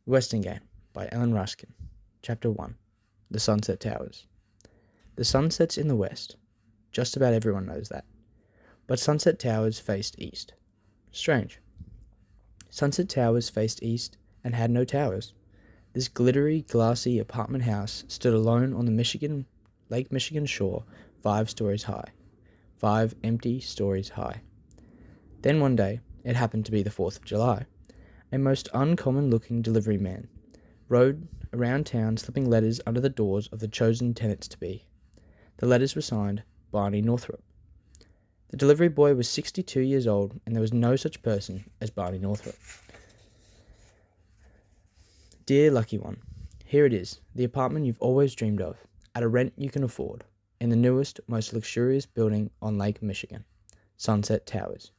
Western Game by Ellen Raskin. Chapter 1. The Sunset Towers. The sun sets in the west. Just about everyone knows that. But Sunset Towers faced east. Strange. Sunset Towers faced east and had no towers. This glittery, glassy apartment house stood alone on the Lake Michigan shore, 5 stories high. 5 empty stories high. Then one day, it happened to be the 4th of July, a most uncommon-looking delivery man rode around town slipping letters under the doors of the chosen tenants-to-be. The letters were signed Barney Northrop. The delivery boy was 62 years old, and there was no such person as Barney Northrop. Dear lucky one, here it is, the apartment you've always dreamed of, at a rent you can afford, in the newest, most luxurious building on Lake Michigan, Sunset Towers.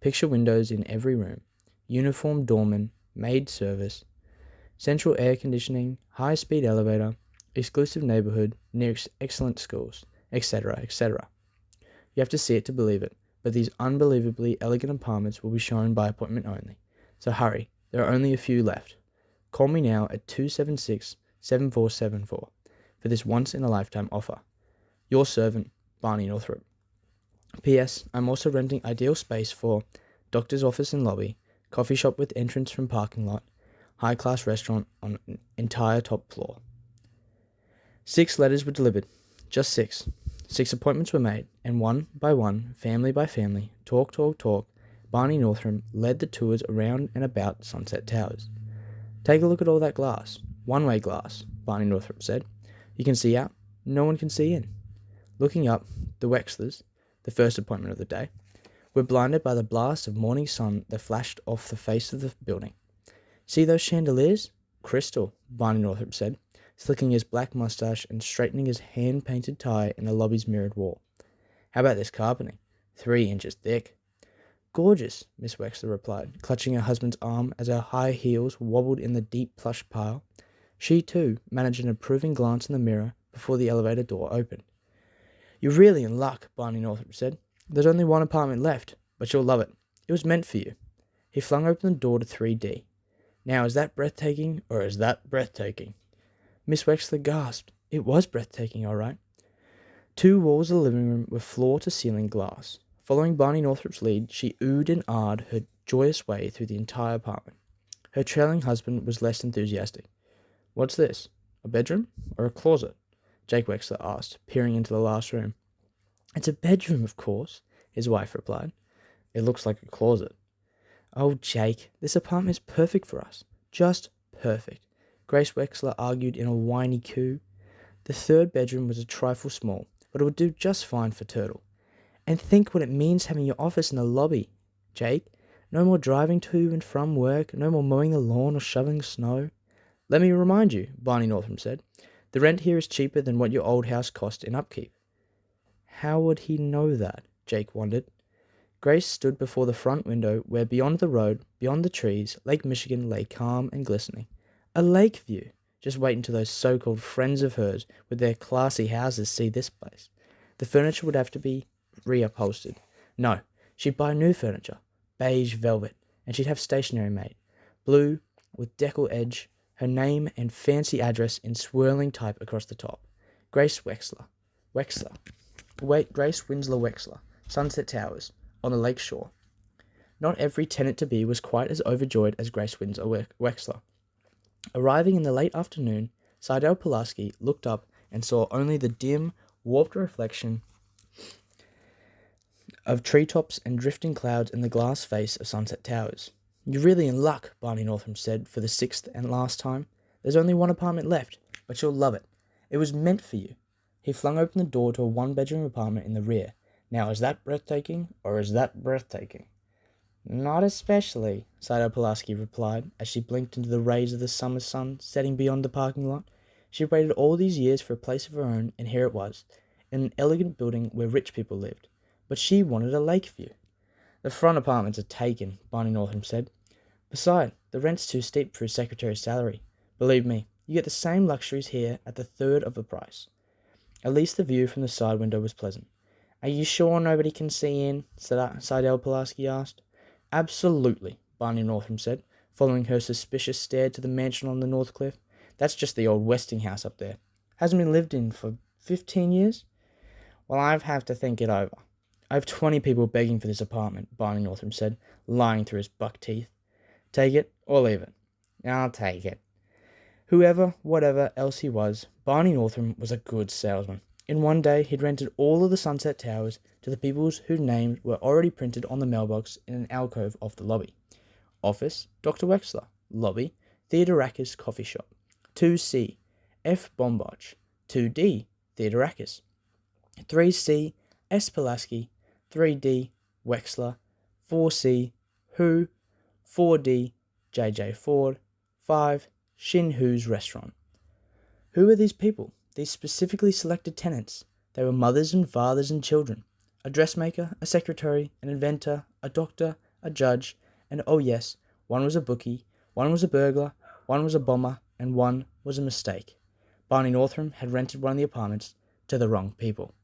Picture windows in every room, uniformed doorman, maid service, central air conditioning, high-speed elevator, exclusive neighborhood, near excellent schools, etc., etc. You have to see it to believe it, but these unbelievably elegant apartments will be shown by appointment only. So hurry, there are only a few left. Call me now at 276-7474 for this once-in-a-lifetime offer. Your servant, Barney Northrop. P.S. I'm also renting ideal space for doctor's office and lobby, coffee shop with entrance from parking lot, high-class restaurant on an entire top floor. 6 letters were delivered. Just 6. 6 appointments were made, and one by one, family by family, talk, Barney Northrop led the tours around and about Sunset Towers. Take a look at all that glass. One-way glass, Barney Northrop said. You can see out, no one can see in. Looking up, the Wexlers, the first appointment of the day, were blinded by the blast of morning sun that flashed off the face of the building. See those chandeliers? Crystal, Barney Northrop said, slicking his black mustache and straightening his hand-painted tie in the lobby's mirrored wall. How about this carpeting? 3 inches thick. Gorgeous, Miss Wexler replied, clutching her husband's arm as her high heels wobbled in the deep plush pile. She, too, managed an approving glance in the mirror before the elevator door opened. You're really in luck, Barney Northrop said. There's only one apartment left, but you'll love it. It was meant for you. He flung open the door to 3D. Now, is that breathtaking, or is that breathtaking? Miss Wexler gasped. It was breathtaking, all right. 2 walls of the living room were floor-to-ceiling glass. Following Barney Northrop's lead, she oohed and ahed her joyous way through the entire apartment. Her trailing husband was less enthusiastic. What's this? A bedroom or a closet? Jake Wexler asked, peering into the last room. It's a bedroom, of course, his wife replied. It looks like a closet. Oh, Jake, this apartment is perfect for us. Just perfect, Grace Wexler argued in a whiny coo. The 3rd bedroom was a trifle small, but it would do just fine for Turtle. And think what it means having your office in the lobby, Jake. No more driving to and from work, no more mowing the lawn or shoveling snow. Let me remind you, Barney Northrop said, the rent here is cheaper than what your old house cost in upkeep. How would he know that? Jake wondered. Grace stood before the front window where beyond the road, beyond the trees, Lake Michigan lay calm and glistening. A lake view! Just wait until those so-called friends of hers with their classy houses see this place. The furniture would have to be reupholstered. No, she'd buy new furniture, beige velvet, and she'd have stationery made. Blue, with decal edge, her name and fancy address in swirling type across the top. Grace Wexler. Grace Winslow Wexler. Sunset Towers. On the lake shore. Not every tenant-to-be was quite as overjoyed as Grace Winslow Wexler. Arriving in the late afternoon, Seidel Pulaski looked up and saw only the dim, warped reflection of treetops and drifting clouds in the glass face of Sunset Towers. You're really in luck, Barney Northrop said for the 6th and last time. There's only one apartment left, but you'll love it. It was meant for you. He flung open the door to a 1-bedroom apartment in the rear. Now, is that breathtaking, or is that breathtaking? Not especially, Seidel Pulaski replied, as she blinked into the rays of the summer sun setting beyond the parking lot. She waited all these years for a place of her own, and here it was, in an elegant building where rich people lived. But she wanted a lake view. The front apartments are taken, Barney Northrop said. Besides, the rent's too steep for his secretary's salary. Believe me, you get the same luxuries here at the 1/3 of the price. At least the view from the side window was pleasant. Are you sure nobody can see in? Seidel Pulaski asked. Absolutely, Barney Northrop said. following her suspicious stare to the mansion on the North Cliff. "That's just the old Westinghouse up there. Hasn't been lived in for 15 years? Well, I have to think it over. I have 20 people begging for this apartment," Barney Northam said, lying through his buck teeth. "Take it or leave it." "I'll take it." Whoever, whatever else he was, Barney Northam was a good salesman. In one day, he'd rented all of the Sunset Towers to the people whose names were already printed on the mailbox in an alcove off the lobby. Office, Dr. Wexler. Lobby, Theodorakis Coffee Shop. 2C, F. Bombach. 2D, Theodorakis. 3C, S. Pulaski. 3D, Wexler. 4C, Who. 4D, J.J. Ford. 5, Shin Hu's Restaurant. Who were these people? These specifically selected tenants? They were mothers and fathers and children. A dressmaker, a secretary, an inventor, a doctor, a judge, and oh yes, one was a bookie, one was a burglar, one was a bomber, and one was a mistake. Barney Northam had rented one of the apartments to the wrong people.